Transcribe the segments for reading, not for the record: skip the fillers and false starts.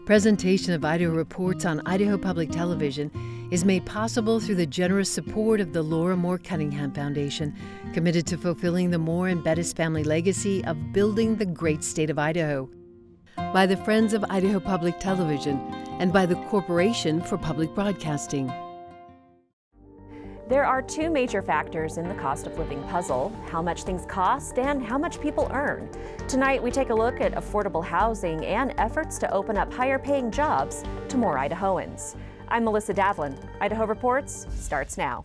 Presentation of Idaho Reports on Idaho Public Television is made possible through the generous support of the Laura Moore Cunningham Foundation, committed to fulfilling the Moore and Bettis family legacy of building the great state of Idaho, by the Friends of Idaho Public Television, and by the Corporation for Public Broadcasting. There are two major factors in the cost of living puzzle: how much things cost and how much people earn. Tonight, we take a look at affordable housing and efforts to open up higher paying jobs to more Idahoans. I'm Melissa Davlin. Idaho Reports starts now.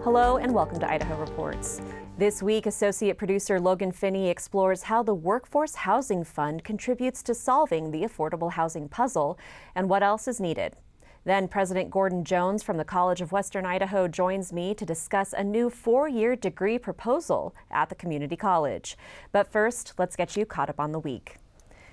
Hello and welcome to Idaho Reports. This week, associate producer Logan Finney explores how the Workforce Housing Fund contributes to solving the affordable housing puzzle and what else is needed. Then President Gordon Jones from the College of Western Idaho joins me to discuss a new 4-year degree proposal at the community college. But first, let's get you caught up on the week.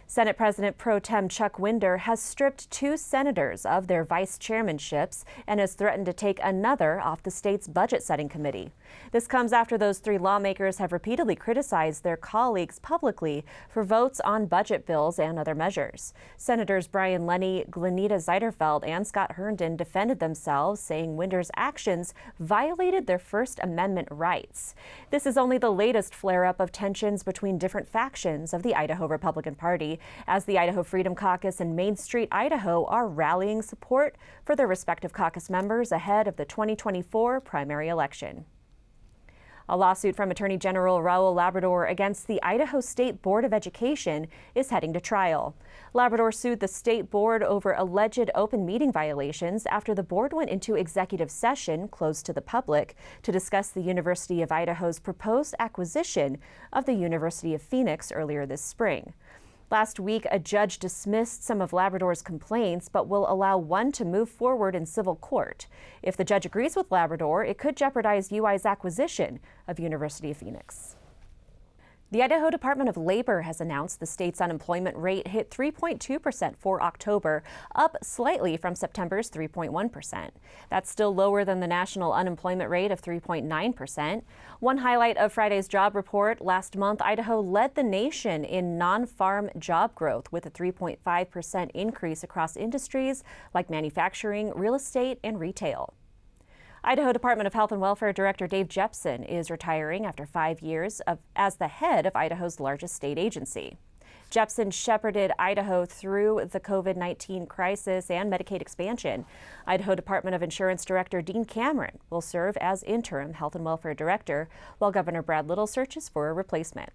Senate President Pro Tem Chuck Winder has stripped 2 senators of their vice chairmanships and has threatened to take another off the state's budget setting committee. This comes after those 3 lawmakers have repeatedly criticized their colleagues publicly for votes on budget bills and other measures. Senators Brian Lenny, Glenita Zeiderfeld, and Scott Herndon defended themselves, saying Winder's actions violated their First Amendment rights. This is only the latest flare-up of tensions between different factions of the Idaho Republican Party, as the Idaho Freedom Caucus and Main Street Idaho are rallying support for their respective caucus members ahead of the 2024 primary election. A lawsuit from Attorney General Raul Labrador against the Idaho State Board of Education is heading to trial. Labrador sued the state board over alleged open meeting violations after the board went into executive session closed to the public to discuss the University of Idaho's proposed acquisition of the University of Phoenix earlier this spring. Last week, a judge dismissed some of Labrador's complaints, but will allow one to move forward in civil court. If the judge agrees with Labrador, it could jeopardize UI's acquisition of University of Phoenix. The Idaho Department of Labor has announced the state's unemployment rate hit 3.2% for October, up slightly from September's 3.1%. That's still lower than the national unemployment rate of 3.9%. One highlight of Friday's job report: last month, Idaho led the nation in non-farm job growth with a 3.5% increase across industries like manufacturing, real estate, and retail. Idaho Department of Health and Welfare Director Dave Jepson is retiring after 5 years as the head of Idaho's largest state agency. Jepson shepherded Idaho through the COVID-19 crisis and Medicaid expansion. Idaho Department of Insurance Director Dean Cameron will serve as interim Health and Welfare Director, while Governor Brad Little searches for a replacement.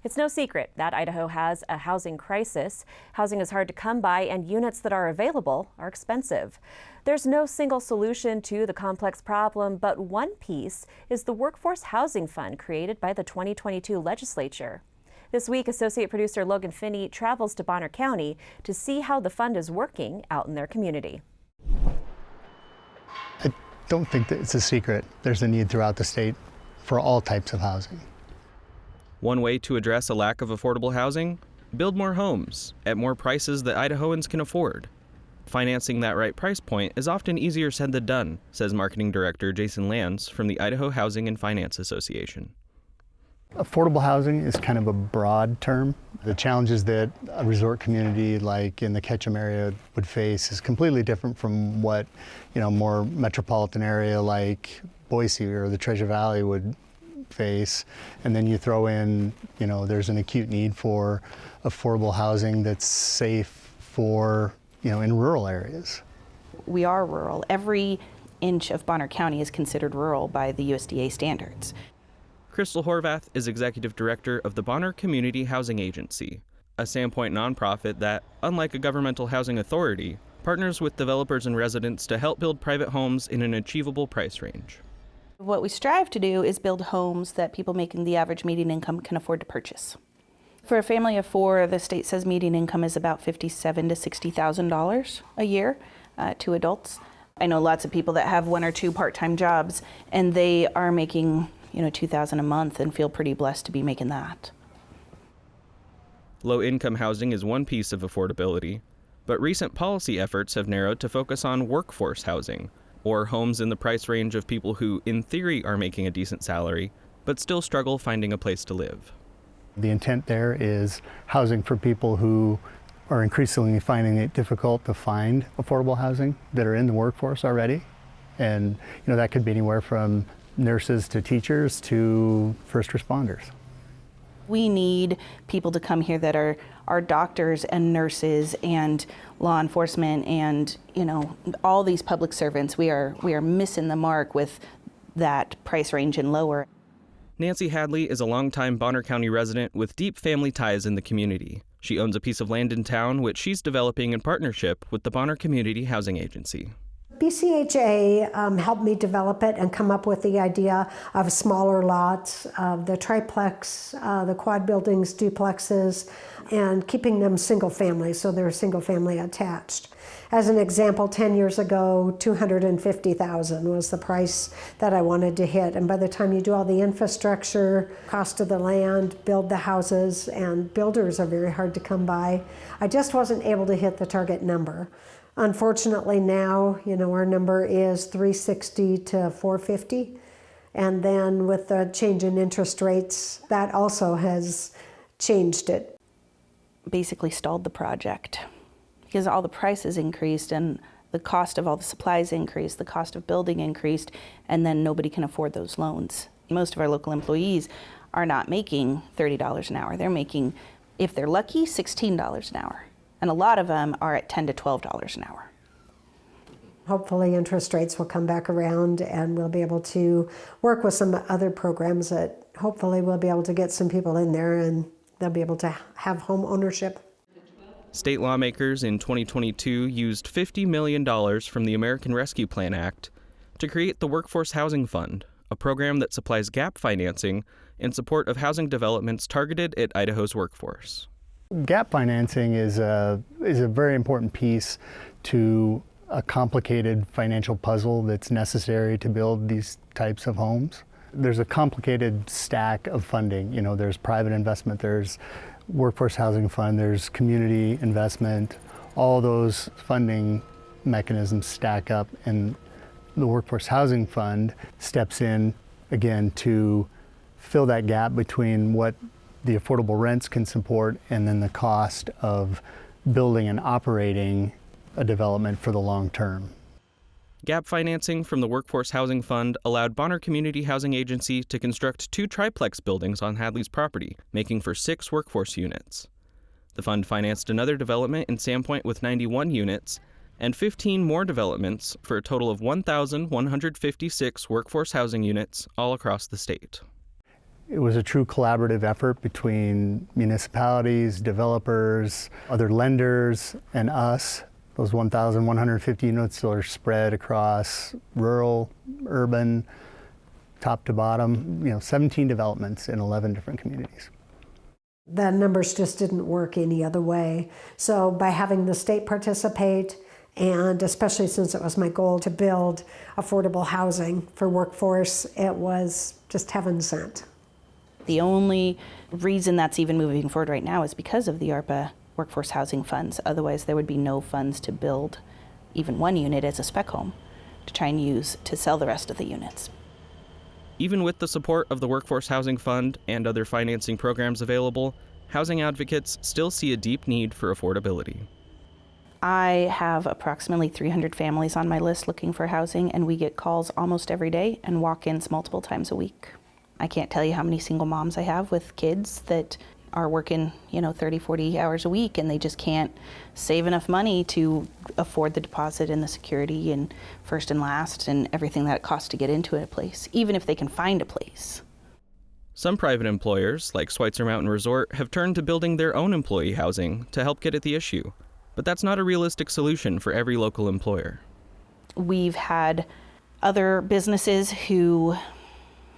It's no secret that Idaho has a housing crisis. Housing is hard to come by, and units that are available are expensive. There's no single solution to the complex problem, but one piece is the Workforce Housing Fund created by the 2022 legislature. This week, associate producer Logan Finney travels to Bonner County to see how the fund is working out in their community. I don't think that it's a secret. There's a need throughout the state for all types of housing. One way to address a lack of affordable housing? Build more homes at more prices that Idahoans can afford. Financing that right price point is often easier said than done, says Marketing Director Jason Lands from the Idaho Housing and Finance Association. Affordable housing is kind of a broad term. The challenges that a resort community like in the Ketchum area would face is completely different from what, more metropolitan area like Boise or the Treasure Valley would face. And then you throw in, there's an acute need for affordable housing that's safe for, in rural areas. We are rural. Every inch of Bonner County is considered rural by the USDA standards. Crystal Horvath is Executive Director of the Bonner Community Housing Agency, a Sandpoint nonprofit that, unlike a governmental housing authority, partners with developers and residents to help build private homes in an achievable price range. What we strive to do is build homes that people making the average median income can afford to purchase. For a family of 4, the state says median income is about $57,000 to $60,000 a year to adults. I know lots of people that have 1 or 2 part-time jobs, and they are making $2,000 a month and feel pretty blessed to be making that. Low-income housing is one piece of affordability, but recent policy efforts have narrowed to focus on workforce housing, or homes in the price range of people who, in theory, are making a decent salary, but still struggle finding a place to live. The intent there is housing for people who are increasingly finding it difficult to find affordable housing that are in the workforce already. And that could be anywhere from nurses to teachers to first responders. We need people to come here that are doctors and nurses and law enforcement and all these public servants. We are missing the mark with that price range and lower. Nancy Hadley is a longtime Bonner County resident with deep family ties in the community. She owns a piece of land in town, which she's developing in partnership with the Bonner Community Housing Agency. BCHA helped me develop it and come up with the idea of smaller lots, the triplex, the quad buildings, duplexes, and keeping them single family, so they're single family attached. As an example, 10 years ago, $250,000 was the price that I wanted to hit. And by the time you do all the infrastructure, cost of the land, build the houses, and builders are very hard to come by, I just wasn't able to hit the target number. Unfortunately now, our number is 360 to 450. And then with the change in interest rates, that also has changed it. Basically stalled the project because all the prices increased and the cost of all the supplies increased, the cost of building increased, and then nobody can afford those loans. Most of our local employees are not making $30 an hour. They're making, if they're lucky, $16 an hour. And a lot of them are at $10 to $12 an hour. Hopefully interest rates will come back around and we'll be able to work with some other programs that hopefully we'll be able to get some people in there and they'll be able to have home ownership. State lawmakers in 2022 used $50 million from the American Rescue Plan Act to create the Workforce Housing Fund, a program that supplies gap financing in support of housing developments targeted at Idaho's workforce. Gap financing is a very important piece to a complicated financial puzzle that's necessary to build these types of homes. There's a complicated stack of funding. There's private investment, there's Workforce Housing Fund, there's community investment. All those funding mechanisms stack up, and the Workforce Housing Fund steps in again to fill that gap between what the affordable rents can support and then the cost of building and operating a development for the long term. Gap financing from the Workforce Housing Fund allowed Bonner Community Housing Agency to construct 2 triplex buildings on Hadley's property, making for 6 workforce units. The fund financed another development in Sandpoint with 91 units and 15 more developments for a total of 1,156 workforce housing units all across the state. It was a true collaborative effort between municipalities, developers, other lenders, and us. Those 1,150 units are spread across rural, urban, top to bottom, 17 developments in 11 different communities. The numbers just didn't work any other way. So by having the state participate, and especially since it was my goal to build affordable housing for workforce, it was just heaven sent. The only reason that's even moving forward right now is because of the ARPA Workforce Housing Funds. Otherwise, there would be no funds to build even one unit as a spec home to try and use to sell the rest of the units. Even with the support of the Workforce Housing Fund and other financing programs available, housing advocates still see a deep need for affordability. I have approximately 300 families on my list looking for housing, and we get calls almost every day and walk-ins multiple times a week. I can't tell you how many single moms I have with kids that are working, 30, 40 hours a week, and they just can't save enough money to afford the deposit and the security and first and last and everything that it costs to get into a place, even if they can find a place. Some private employers, like Schweitzer Mountain Resort, have turned to building their own employee housing to help get at the issue. But that's not a realistic solution for every local employer. We've had other businesses who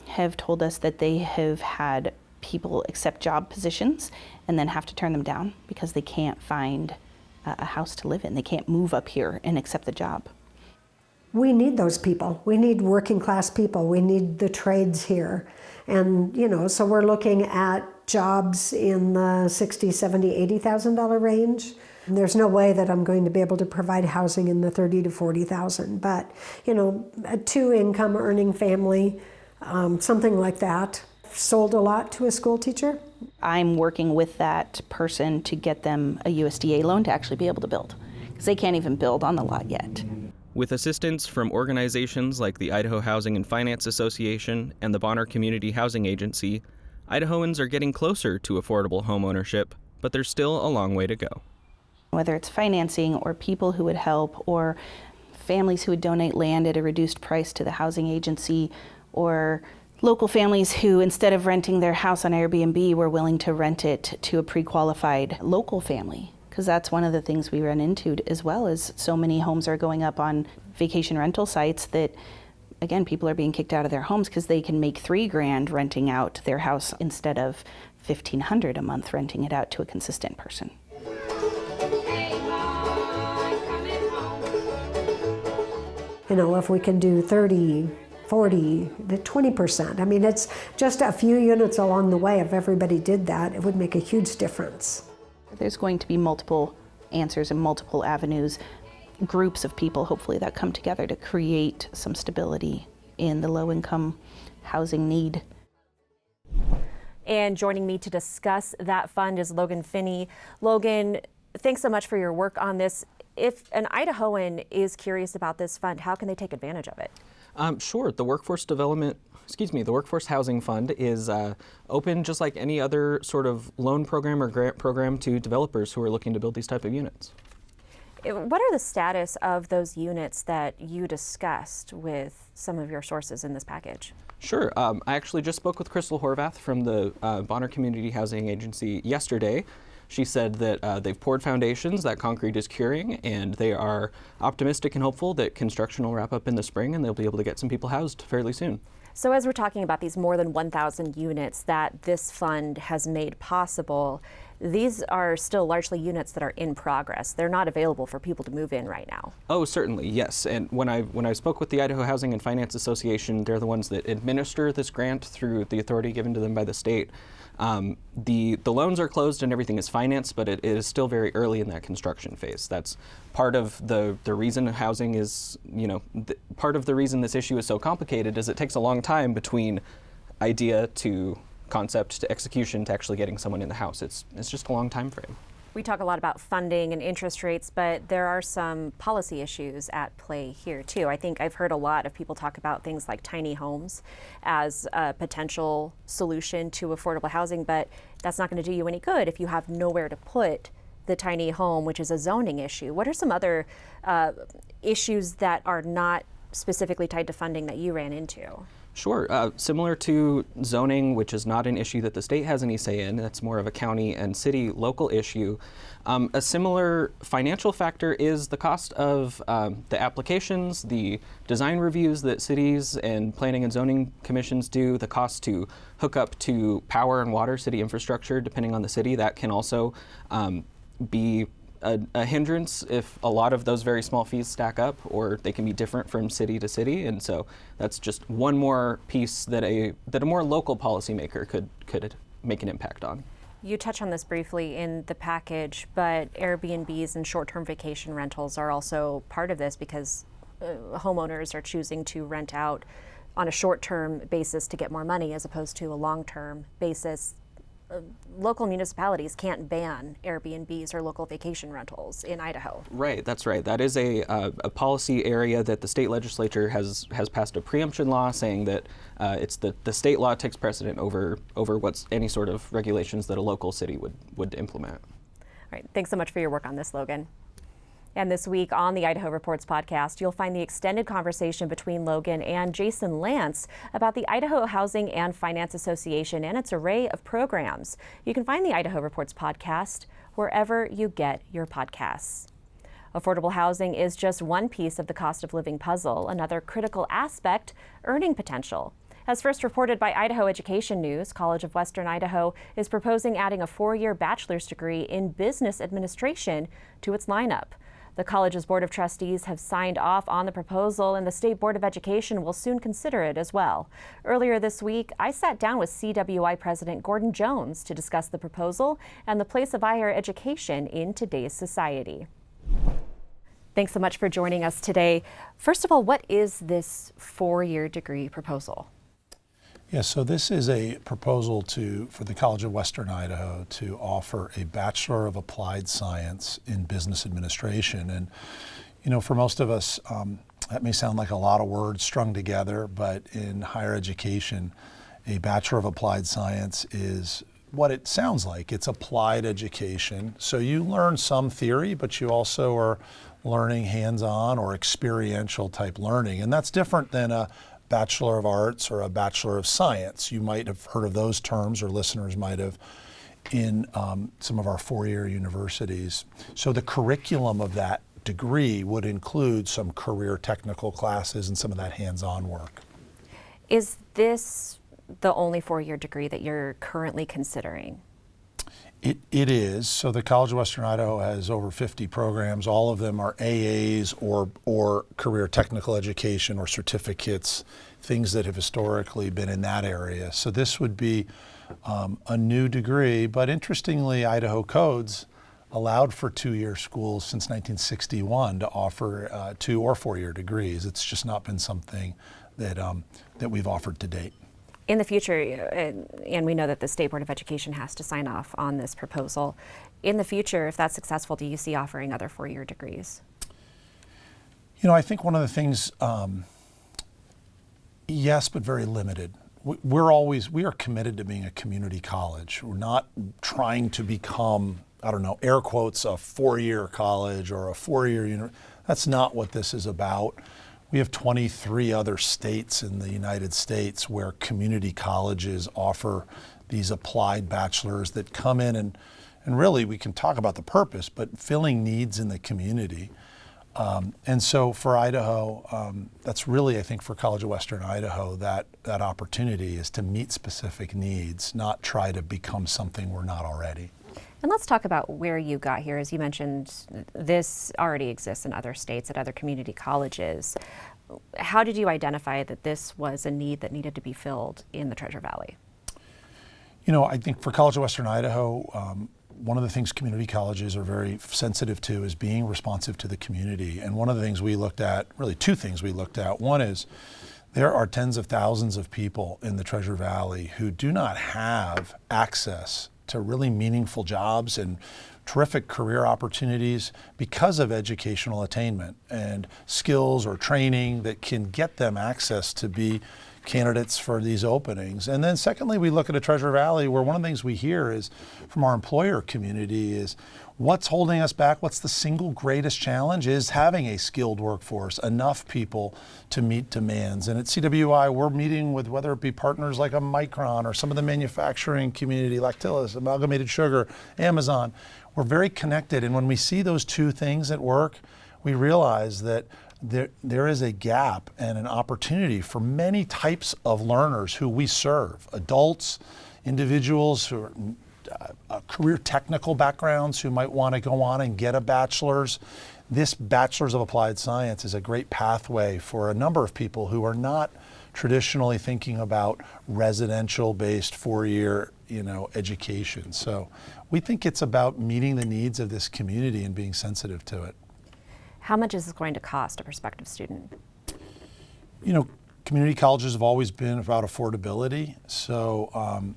have told us that they have had people accept job positions and then have to turn them down because they can't find a house to live in. They can't move up here and accept the job. We need those people. We need working class people. We need the trades here. And, so we're looking at jobs in the $60,000, $70,000, $80,000 range. There's no way that I'm going to be able to provide housing in the 30 to 40,000, but a 2-income earning family, something like that, sold a lot to a school teacher. I'm working with that person to get them a USDA loan to actually be able to build, because they can't even build on the lot yet. With assistance from organizations like the Idaho Housing and Finance Association and the Bonner Community Housing Agency, Idahoans are getting closer to affordable homeownership, but there's still a long way to go. Whether it's financing or people who would help or families who would donate land at a reduced price to the housing agency, or local families who, instead of renting their house on Airbnb, were willing to rent it to a pre-qualified local family. Because that's one of the things we run into as well, is so many homes are going up on vacation rental sites that, again, people are being kicked out of their homes because they can make $3,000 renting out their house instead of $1,500 a month renting it out to a consistent person. If we can do 30, 40 to 20%. I mean, it's just a few units along the way. If everybody did that, it would make a huge difference. There's going to be multiple answers and multiple avenues, groups of people, hopefully, that come together to create some stability in the low-income housing need. And joining me to discuss that fund is Logan Finney. Logan, thanks so much for your work on this. If an Idahoan is curious about this fund, how can they take advantage of it? Sure. The Workforce Housing Fund is open just like any other sort of loan program or grant program to developers who are looking to build these type of units. What are the status of those units that you discussed with some of your sources in this package? Sure. I actually just spoke with Crystal Horvath from the Bonner Community Housing Agency yesterday. She said that they've poured foundations, that concrete is curing, and they are optimistic and hopeful that construction will wrap up in the spring and they'll be able to get some people housed fairly soon. So as we're talking about these more than 1,000 units that this fund has made possible, these are still largely units that are in progress. They're not available for people to move in right now. Oh, certainly, yes. And when I spoke with the Idaho Housing and Finance Association, they're the ones that administer this grant through the authority given to them by the state. The loans are closed and everything is financed, but it is still very early in that construction phase. That's part of the reason housing is, part of the reason this issue is so complicated is it takes a long time between idea to concept to execution to actually getting someone in the house. It's just a long time frame. We talk a lot about funding and interest rates, but there are some policy issues at play here too. I think I've heard a lot of people talk about things like tiny homes as a potential solution to affordable housing, but that's not going to do you any good if you have nowhere to put the tiny home, which is a zoning issue. What are some other issues that are not specifically tied to funding that you ran into? Sure. Similar to zoning, which is not an issue that the state has any say in, that's more of a county and city local issue. A similar financial factor is the cost of the applications, the design reviews that cities and planning and zoning commissions do, the cost to hook up to power and water city infrastructure, depending on the city. That can also be a hindrance if a lot of those very small fees stack up, or they can be different from city to city. And so that's just one more piece that a more local policymaker could make an impact on. You touch on this briefly in the package, but Airbnbs and short-term vacation rentals are also part of this because homeowners are choosing to rent out on a short-term basis to get more money as opposed to a long-term basis. Local municipalities can't ban Airbnbs or local vacation rentals in Idaho. Right, that's right. That is a policy area that the state legislature has passed a preemption law saying that it's the state law takes precedent over what's any sort of regulations that a local city would implement. All right, thanks so much for your work on this, Logan. And this week on the Idaho Reports podcast, you'll find the extended conversation between Logan and Jason Lance about the Idaho Housing and Finance Association and its array of programs. You can find the Idaho Reports podcast wherever you get your podcasts. Affordable housing is just one piece of the cost of living puzzle. Another critical aspect, earning potential. As first reported by Idaho Education News, College of Western Idaho is proposing adding a 4-year bachelor's degree in business administration to its lineup. The college's Board of Trustees have signed off on the proposal, and the State Board of Education will soon consider it as well. Earlier this week, I sat down with CWI President Gordon Jones to discuss the proposal and the place of higher education in today's society. Thanks so much for joining us today. First of all, what is this 4-year degree proposal? Yeah, so this is a proposal for the College of Western Idaho to offer a Bachelor of Applied Science in Business Administration. And, you know, for most of us, that may sound like a lot of words strung together, but in higher education, a Bachelor of Applied Science is what it sounds like. It's applied education. So you learn some theory, but you also are learning hands-on or experiential type learning. And that's different than a Bachelor of Arts or a Bachelor of Science. You might have heard of those terms, or listeners might have, in some of our 4-year universities. So the curriculum of that degree would include some career technical classes and some of that hands-on work. Is this the only 4-year degree that you're currently considering? It is. So the College of Western Idaho has over 50 programs. All of them are AAs or career technical education or certificates, things that have historically been in that area. So this would be a new degree. But interestingly, Idaho codes allowed for 2-year schools since 1961 to offer 2 or 4-year degrees. It's just not been something that we've offered to date. In the future, and we know that the State Board of Education has to sign off on this proposal, in the future, if that's successful, do you see offering other 4-year degrees? You know, I think one of the things, yes, but very limited. We are committed to being a community college. We're not trying to become, I don't know, air quotes, a 4-year college or a 4-year university. That's not what this is about. We have 23 other states in the United States where community colleges offer these applied bachelors that come in and really we can talk about the purpose, but filling needs in the community. And so for Idaho, that's really, I think, for College of Western Idaho, that opportunity is to meet specific needs, not try to become something we're not already. And let's talk about where you got here. As you mentioned, this already exists in other states at other community colleges. How did you identify that this was a need that needed to be filled in the Treasure Valley? You know, I think for College of Western Idaho, one of the things community colleges are very sensitive to is being responsive to the community. And one of the things we looked at, really 2 things we looked at. One is there are tens of thousands of people in the Treasure Valley who do not have access to really meaningful jobs and terrific career opportunities because of educational attainment and skills or training that can get them access to be candidates for these openings. And then secondly, we look at a Treasure Valley where one of the things we hear is from our employer community is what's holding us back, what's the single greatest challenge is having a skilled workforce, enough people to meet demands. And at CWI, we're meeting with whether it be partners like a Micron or some of the manufacturing community, Lactylus, Amalgamated Sugar, Amazon. We're very connected. And when we see those 2 things at work, we realize that there is a gap and an opportunity for many types of learners who we serve, adults, individuals who are career technical backgrounds who might want to go on and get a bachelor's. This Bachelor's of Applied Science is a great pathway for a number of people who are not traditionally thinking about residential-based 4-year, education. So we think it's about meeting the needs of this community and being sensitive to it. How much is this going to cost a prospective student? You know, community colleges have always been about affordability. So,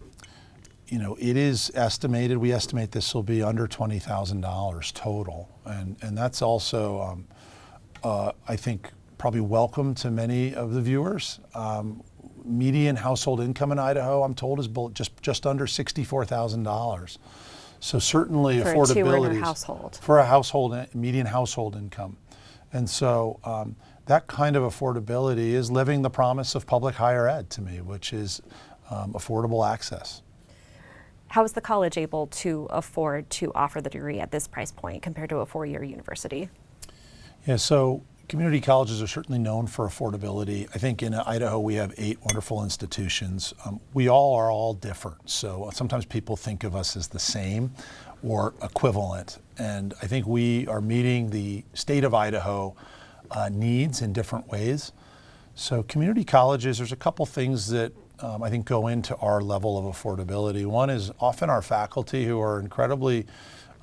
it is estimated, we estimate this will be under $20,000 total. And that's also, I think, probably welcome to many of the viewers. Median household income in Idaho, I'm told, is just under $64,000. So certainly for affordability a household. For a median household income. And so that kind of affordability is living the promise of public higher ed to me, which is affordable access. How is the college able to afford to offer the degree at this price point compared to a 4-year university? Yeah, so community colleges are certainly known for affordability. I think in Idaho we have 8 wonderful institutions. We all are all different. So sometimes people think of us as the same. or equivalent. And I think we are meeting the state of Idaho needs in different ways. So community colleges, there's a couple things that I think go into our level of affordability. One is often our faculty, who are incredibly,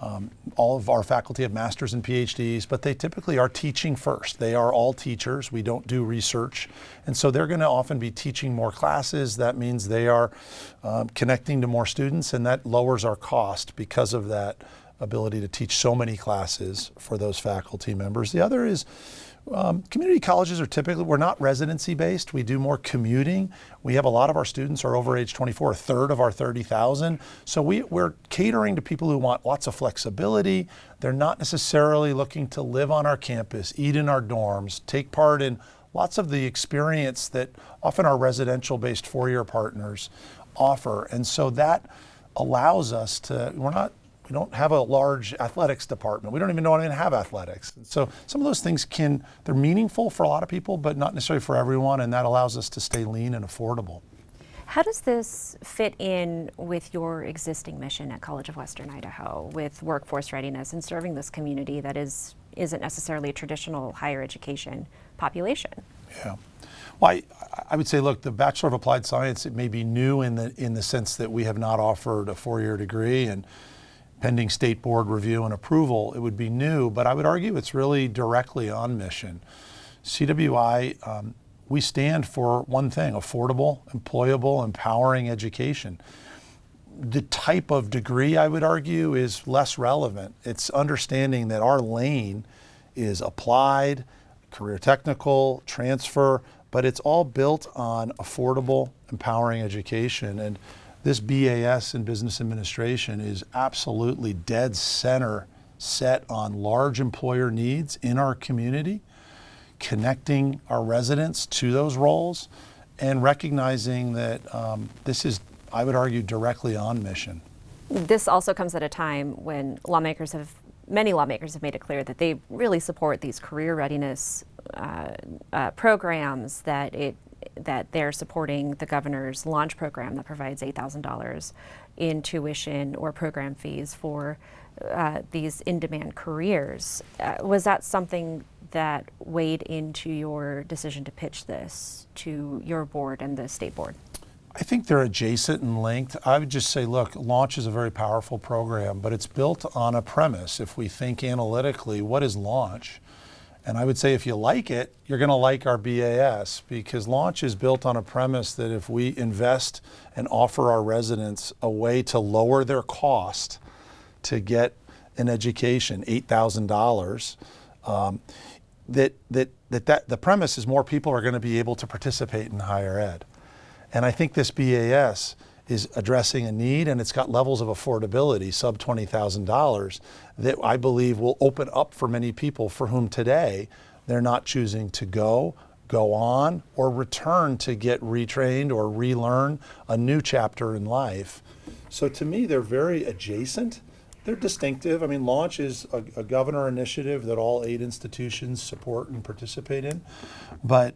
all of our faculty have masters and PhDs, but they typically are teaching first. They are all teachers. We don't do research. And so they're going to often be teaching more classes. That means they are connecting to more students, and that lowers our cost because of that ability to teach so many classes for those faculty members. The other is community colleges are typically, we're not residency based. We do more commuting. We have a lot of our students are over age 24, a third of our 30,000. So we're catering to people who want lots of flexibility. They're not necessarily looking to live on our campus, eat in our dorms, take part in lots of the experience that often our residential based four-year partners offer. And so that allows us to, we don't have a large athletics department. We don't even know how to have athletics. So some of those things they're meaningful for a lot of people, but not necessarily for everyone, and that allows us to stay lean and affordable. How does this fit in with your existing mission at College of Western Idaho with workforce readiness and serving this community that isn't necessarily a traditional higher education population? Yeah. Well, I would say, look, the Bachelor of Applied Science, it may be new in the sense that we have not offered a four-year degree, and pending state board review and approval, it would be new, but I would argue it's really directly on mission. CWI, we stand for one thing: affordable, employable, empowering education. The type of degree, I would argue, is less relevant. It's understanding that our lane is applied, career technical, transfer, but it's all built on affordable, empowering education. And this BAS in business administration is absolutely dead center set on large employer needs in our community, connecting our residents to those roles, and recognizing that this is, I would argue, directly on mission. This also comes at a time when many lawmakers have made it clear that they really support these career readiness programs, that they're supporting the governor's launch program that provides $8,000 in tuition or program fees for these in-demand careers. Was that something that weighed into your decision to pitch this to your board and the state board? I think they're adjacent and linked. I would just say, look, Launch is a very powerful program, but it's built on a premise. If we think analytically, what is Launch? And I would say if you like it, you're going to like our BAS, because Launch is built on a premise that if we invest and offer our residents a way to lower their cost to get an education, $8,000, that the premise is more people are going to be able to participate in higher ed. And I think this BAS is addressing a need, and it's got levels of affordability, sub $20,000, that I believe will open up for many people for whom today they're not choosing to go on, or return to get retrained or relearn a new chapter in life. So to me, they're very adjacent. They're distinctive. I mean, Launch is a governor initiative that all 8 institutions support and participate in. But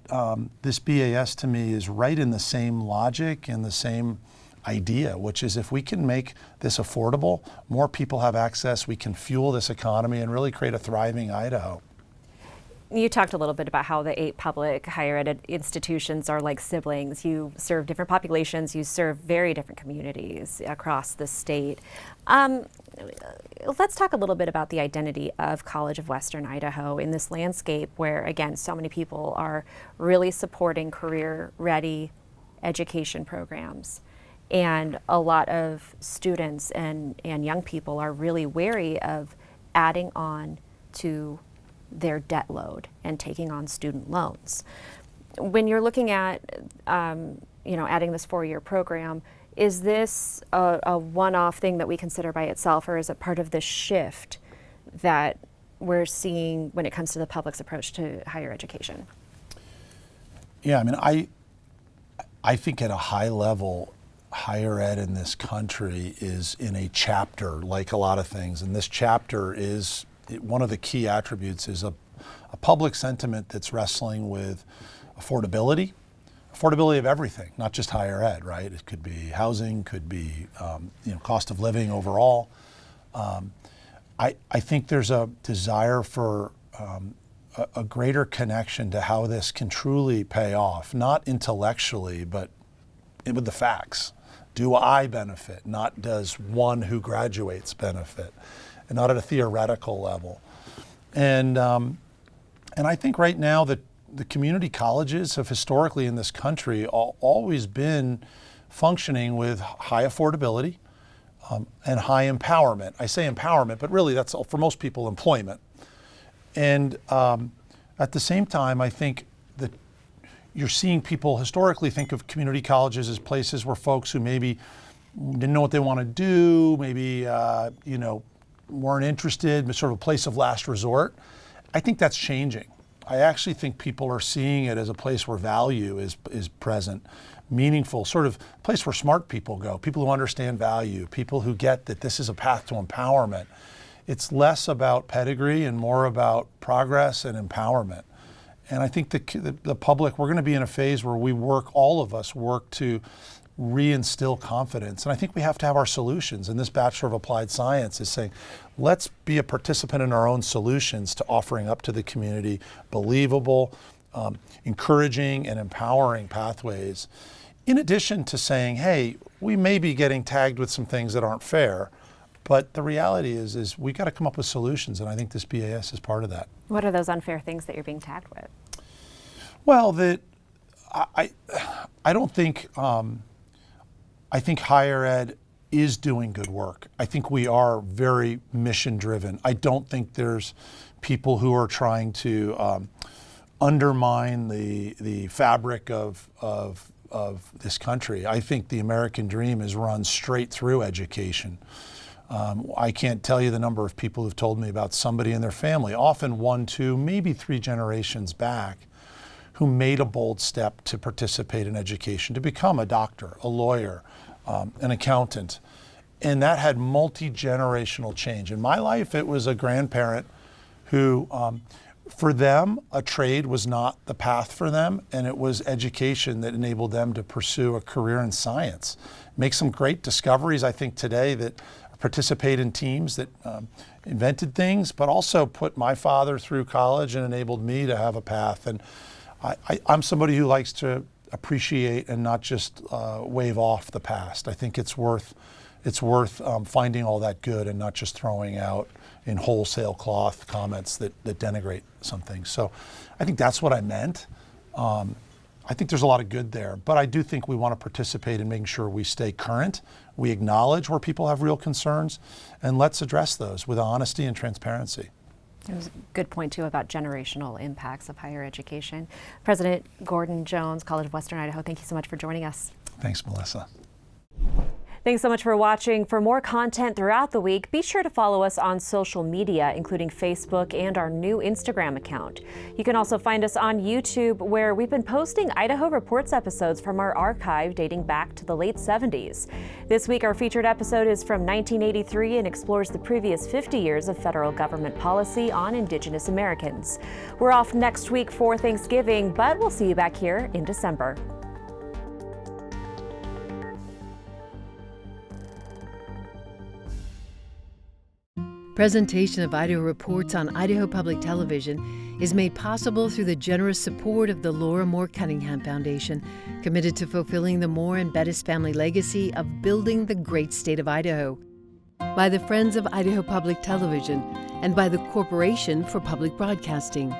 this BAS to me is right in the same logic and the same idea, which is if we can make this affordable, more people have access, we can fuel this economy and really create a thriving Idaho. You talked a little bit about how the 8 public higher ed institutions are like siblings. You serve different populations, you serve very different communities across the state. Let's talk a little bit about the identity of College of Western Idaho in this landscape where, again, so many people are really supporting career-ready education programs. And a lot of students and young people are really wary of adding on to their debt load and taking on student loans. When you're looking at adding this 4-year program, is this a one-off thing that we consider by itself, or is it part of the shift that we're seeing when it comes to the public's approach to higher education? Yeah, I mean, I think at a high level, higher ed in this country is in a chapter, like a lot of things, and this chapter is, one of the key attributes is a public sentiment that's wrestling with affordability of everything, not just higher ed, right? It could be housing, could be cost of living overall, I think there's a desire for a greater connection to how this can truly pay off, not intellectually, but with the facts. Do I benefit? Not does one who graduates benefit, and not at a theoretical level. And I think right now that the community colleges have historically in this country always been functioning with high affordability and high empowerment. I say empowerment, but really that's for most people employment. And at the same time, I think that you're seeing people historically think of community colleges as places where folks who maybe didn't know what they want to do, maybe weren't interested, sort of a place of last resort. I think that's changing. I actually think people are seeing it as a place where value is present, meaningful, sort of place where smart people go, people who understand value, people who get that this is a path to empowerment. It's less about pedigree and more about progress and empowerment. And I think the public, we're going to be in a phase where all of us work to reinstill confidence. And I think we have to have our solutions. And this Bachelor of Applied Science is saying, let's be a participant in our own solutions to offering up to the community believable, encouraging and empowering pathways. In addition to saying, hey, we may be getting tagged with some things that aren't fair, but the reality is we got to come up with solutions. And I think this BAS is part of that. What are those unfair things that you're being tagged with? Well, I don't think, I think higher ed is doing good work. I think we are very mission driven. I don't think there's people who are trying to undermine the fabric of this country. I think the American dream is run straight through education. I can't tell you the number of people who've told me about somebody in their family, often 1, 2, maybe 3 generations back, who made a bold step to participate in education, to become a doctor, a lawyer, an accountant. And that had multi-generational change. In my life, it was a grandparent who, for them, a trade was not the path for them, and it was education that enabled them to pursue a career in science. Make some great discoveries, I think, today that participate in teams that invented things, but also put my father through college and enabled me to have a path. And I'm somebody who likes to appreciate and not just wave off the past. I think it's worth finding all that good and not just throwing out in wholesale cloth comments that denigrate something. So I think that's what I meant. I think there's a lot of good there, but I do think we want to participate in making sure we stay current, we acknowledge where people have real concerns, and let's address those with honesty and transparency. It was a good point, too, about generational impacts of higher education. President Gordon Jones, College of Western Idaho, thank you so much for joining us. Thanks, Melissa. Thanks so much for watching. For more content throughout the week, be sure to follow us on social media, including Facebook and our new Instagram account. You can also find us on YouTube, where we've been posting Idaho Reports episodes from our archive dating back to the late 70s. This week, our featured episode is from 1983 and explores the previous 50 years of federal government policy on Indigenous Americans. We're off next week for Thanksgiving, but we'll see you back here in December. Presentation of Idaho Reports on Idaho Public Television is made possible through the generous support of the Laura Moore Cunningham Foundation, committed to fulfilling the Moore and Bettis family legacy of building the great state of Idaho, by the Friends of Idaho Public Television, and by the Corporation for Public Broadcasting.